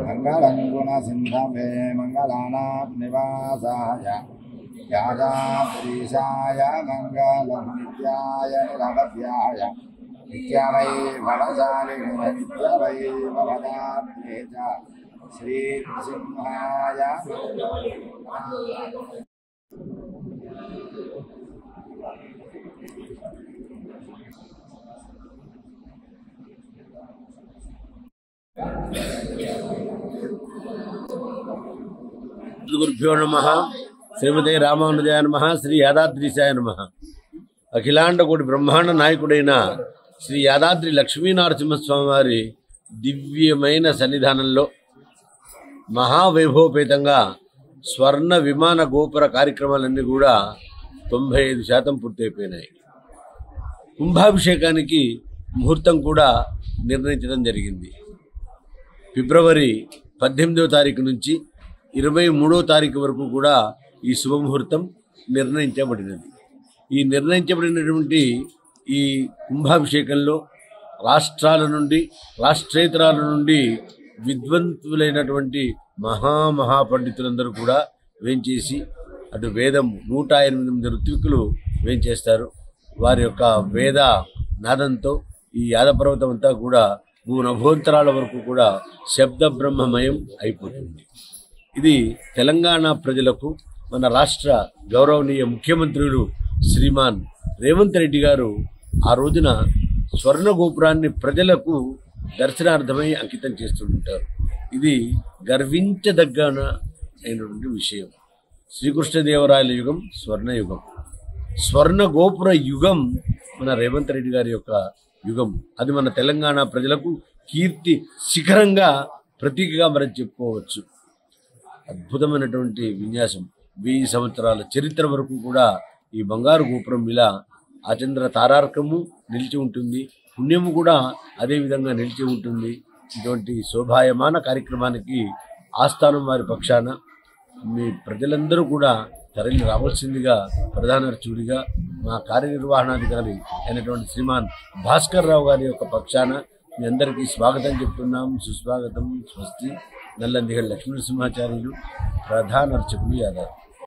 मंगलंगुण सिंधवे मंगलानां निवासाय यादाद्रीशाय मंगलं नित्याय निरवध्याय नित्यावै भवशालिने नित्यवै भवदात्रे च श्री नृसिंहाय गुरुभ्यो नमः। श्रीमते रामानुजाय नमः। श्री यादाद्रीशाय नमः। అఖిలాండకోటి బ్రహ్మాండ నాయకుడైన శ్రీ యాదాద్రి లక్ష్మీనరసింహస్వామి వారి దివ్యమైన సన్నిధానంలో మహావైభవపేతంగా స్వర్ణ విమాన గోపుర కార్యక్రమాలన్నీ కూడా 95% పూర్తయిపోయినాయి. కుంభాభిషేకానికి ముహూర్తం కూడా నిర్ణయించడం జరిగింది. ఫిబ్రవరి 18వ తారీఖు నుంచి 23వ తారీఖు వరకు కూడా ఈ శుభముహూర్తం నిర్ణయించబడినది. ఈ నిర్ణయించబడినటువంటి ఈ కుంభాభిషేకంలో రాష్ట్రాల నుండి రాష్ట్రేతరాల నుండి విద్వంతులైనటువంటి మహాపండితులందరూ కూడా వేంచేసి అటు వేదం 108 ఋత్వికులు వేంచేస్తారు. వారి యొక్క వేద నాదంతో ఈ యాదపర్వతం అంతా కూడా భూనభోంతరాల వరకు కూడా శబ్ద బ్రహ్మమయం అయిపోతుంది. ఇది తెలంగాణ ప్రజలకు మన రాష్ట్ర గౌరవనీయ ముఖ్యమంత్రులు శ్రీమాన్ రేవంత్ రెడ్డి గారు ఆ రోజున స్వర్ణ గోపురాన్ని ప్రజలకు దర్శనార్థమై అంకితం చేస్తుంటారు. ఇది గర్వించదగ్గ అయినటువంటి విషయం. శ్రీకృష్ణదేవరాయల యుగం స్వర్ణయుగం, స్వర్ణ గోపుర యుగం మన రేవంత్ రెడ్డి గారి యొక్క యుగం. అది మన తెలంగాణ ప్రజలకు కీర్తి శిఖరంగా ప్రతీకగా మనం చెప్పుకోవచ్చు. అద్భుతమైనటువంటి విన్యాసం, 1000 సంవత్సరాల చరిత్ర వరకు కూడా ఈ బంగారు గోపురం ఇలా ఆచంద్ర తారార్కము నిలిచి ఉంటుంది, పుణ్యము కూడా అదేవిధంగా నిలిచి ఉంటుంది. ఇటువంటి శోభాయమాన కార్యక్రమానికి ఆస్థానం వారి పక్షాన మీ ప్రజలందరూ కూడా తరలి రావాల్సిందిగా ప్రధాన అర్చకుడిగా మా కార్యనిర్వహణాధికారి అయినటువంటి శ్రీమాన్ భాస్కర్ రావు గారి యొక్క పక్షాన మీ అందరికీ స్వాగతం చెప్తున్నాం. సుస్వాగతం. స్వస్తి. నల్లందిగల్ లక్ష్మీ నరసింహాచార్యులు, ప్రధాన అర్చకులు యాదాద్రి.